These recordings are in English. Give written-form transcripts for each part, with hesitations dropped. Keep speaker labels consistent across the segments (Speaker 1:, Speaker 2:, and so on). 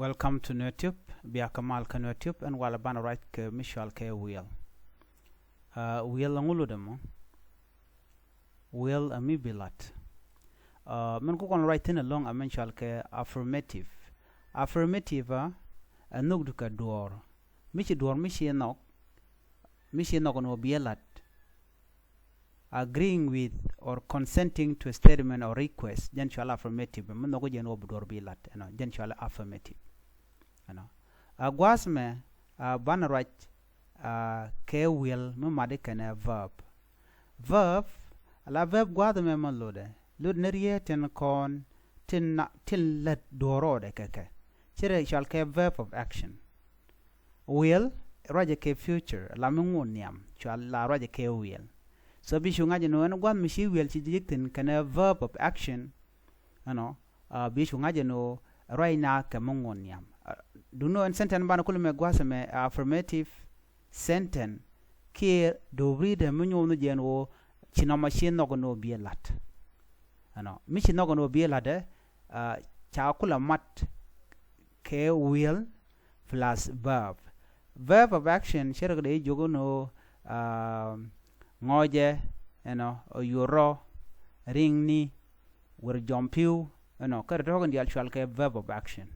Speaker 1: Welcome to Nuer Tube. Biakamal ka Nuer Tube and wala bana right ke Michal ke wheel. Wheel angulu demo. Wheel ami bilat. Men ko kon write in along a Michal ke affirmative. Affirmative a nugdu ka door. Michi door michi nok. Michi nok no bielat. Agreeing with or consenting to a statement or request. Gentle affirmative. Men no ko jen ob door bilat. Gentle affirmative. Guasme ban right ke will me madikane verb. Verb la verb guadme man lode. Lud nerie ten kon tin till let doro de keke. Chere shall ke verb of action. Will raja ke future la mungun niam shall la raja ke will. So bi shunga jeno en guad mishi will chi dikten kana verb of action. Bi shunga jeno right na ke mungun niam. Do no and sentence bana kulume gwasame affirmative sentence ke do read munyo no jenwo china machine no no bielat michi no no bielade cha kula mat ke will plus verb of action shere de jogo no ngoje yuro ring ni wer jompiu kare to ngal actual ke verb of action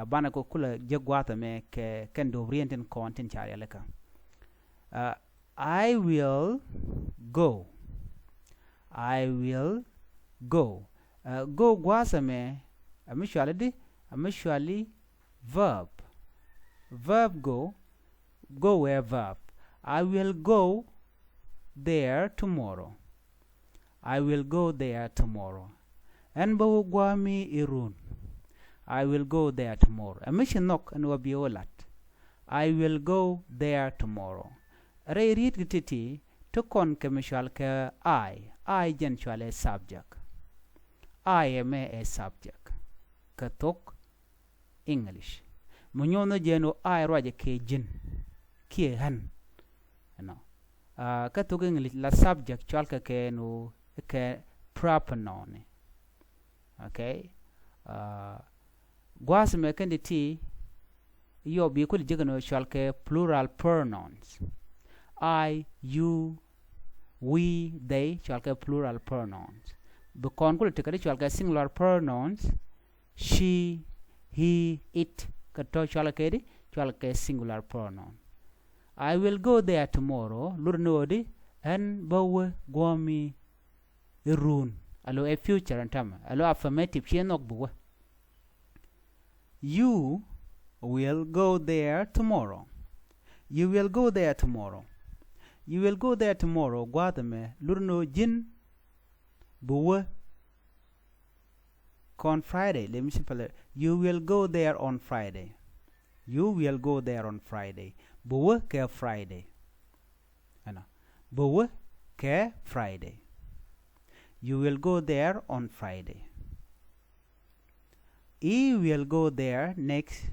Speaker 1: bana ko kula jegwata me ke kendo oriented content chari aleka I will go go gwasa me amishali verb go where verb I will go there tomorrow and bo gwami irun I will go there tomorrow. A mission knock and will be olat. I will go there tomorrow. Ray read gititi to con commercial ke I gentually subject. I am a subject. Katok English. Munyono jeno I raja ke jin. Kie han. Katok English la subject chalka ke no ke proper noun. Okay. Guas me kenditi yo bi kul jigano shalke plural pronouns. I, you, we, they shalke plural pronouns. Bukon kul tikari shalke singular pronouns. She, he, it kato shalke singular pronoun. I will go there tomorrow. Lurnodi and bawe gwami irun. Alo a future and time. Alo affirmative chienok buwe. You will go there tomorrow. You will go there tomorrow. Guadame lurno jin buwe con Friday. Let me simple. You will go there on Friday. Buwe ke Friday. Buwe ke Friday. You will go there on Friday. He will go there next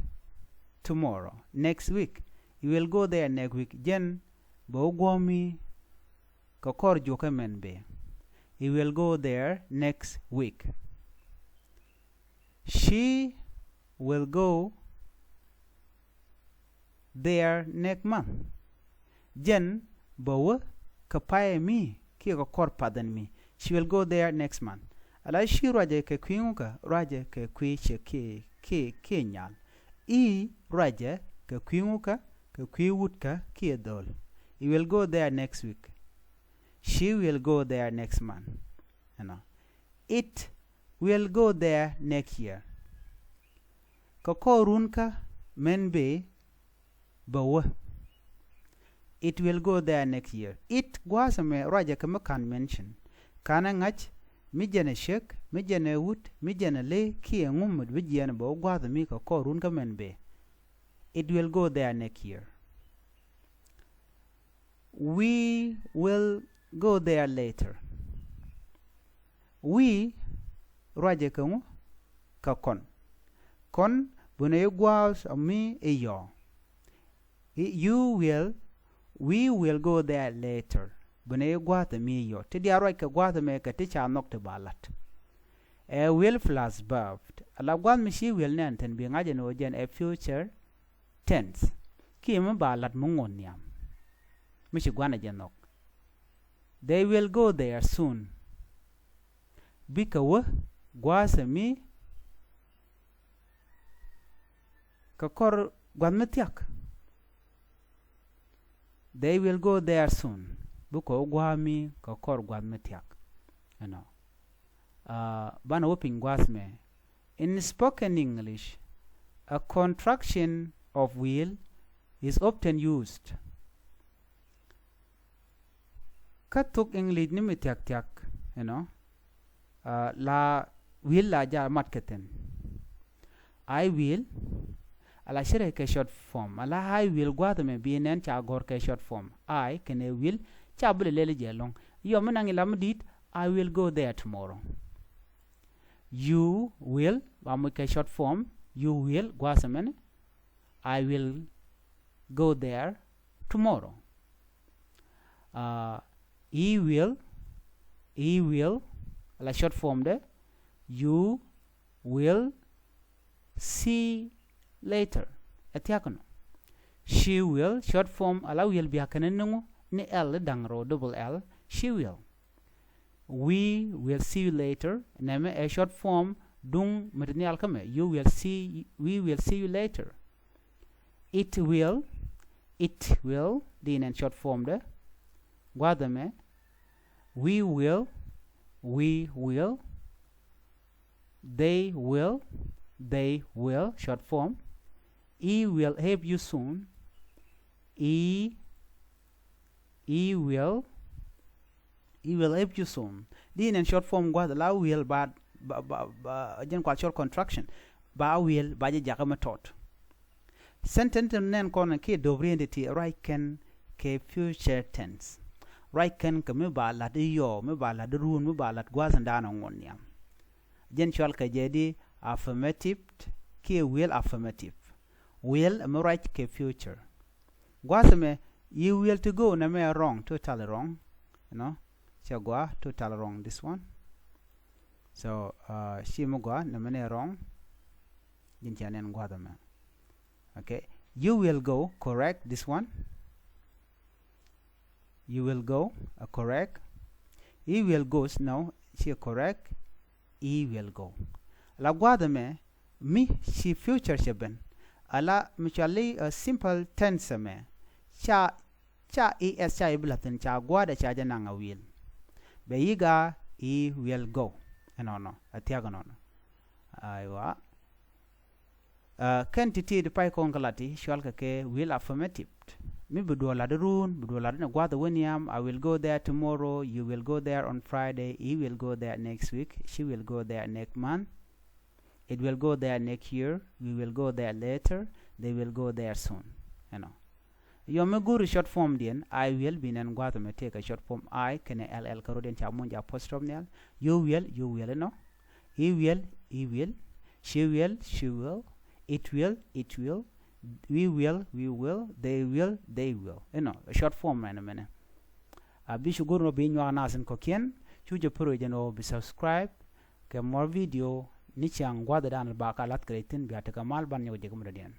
Speaker 1: week. You will go there next week. Jen bo gomi kokor joka menbe. He will go there next week. She will go there next month. Jen bo kapaye mi ki kokor padan mi. She will go there next month. Ala shi raje ke kwinguka raje ke kwiche ke nyal raje ke kwinguka ke kwiwutka ke dol. He will go there next week. She will go there next month. It will go there next year. Kokorunka menbe bawa. It will go there next year. It gwasame raje ke makan mention. Kana ngach mijene shek, mijene wut, mijene le, kie ngumud vijene bo gwada mika korun kamenbe. It will go there next year. We will go there later. We raje kamu ka kon. Kon bune gwaus ami yo. We will go there later. Bune gwata mi yo. Tidi aroi ka gwata me ka ticha nok te balat. a will plus verb ala gwad mi shi will nen ten bi ngaje no jen a future tense ki mo ba lat mo ngon yam mi shi gwana jenok they will go there soon bikawa gwasa mi ka kor gwad metiak they will go there soon buko gwami ka kor gwad metiak you know bana woping gwasme in spoken English a contraction of will is often used katuk English ni metiak tiak you know la will la ja matketen I will ala shere ke short form ala I will gwada me binen cha gor ke short form I kene will cha bule lele jelong yo menangi lam dit I will go there tomorrow you will bamu ke short form you will gwasa men I will go there tomorrow he will ala short form de you will see later etiakono she will short form ala will bi hakanengo ni l dangro double l she will we will see you later name a short form dung metni alkame you will see we will see you later it will din en short form de gwadame we will they will short form he will help you soon he will help you soon din en short form gwad la will ba jen kwa short contraction ba will ba je jakama tot sentence nen kon ke dobredity right can ke future tense right can ke me ba la de yo me ba la de run me ba la gwazan dana ngon yam jen shol ka jedi affirmative ke will affirmative will am right ke future gwasme you will to go na me wrong totally wrong you know so gwa totally wrong this one so she mo gwa na me wrong din chanen gwa dama okay you will go correct this one you will go correct he will go no she correct he will go la gwa dama mi she future sheben ala mutually a simple tense me cha es cha iblatin cha gwada cha jananga will be yiga he will go no atiaga no aywa quantity de pai kongalati shwalka ke will affirmative mi budola de run budola de gwada woniam I will go there tomorrow you will go there on Friday he will go there next week she will go there next month it will go there next year we will go there later they will go there soon you know yo me guru short form den I will be nan gwata me take a short form I kene ll karo den cha monja apostrophe nel you will no he will she will it will we will they will you know a short form man bi shuguru no bi nywa nasin ko ken chuje pro jeno bi subscribe ke more video ni chang gwada dan ba kalat kretin bi ataka mal ban yo jegum radian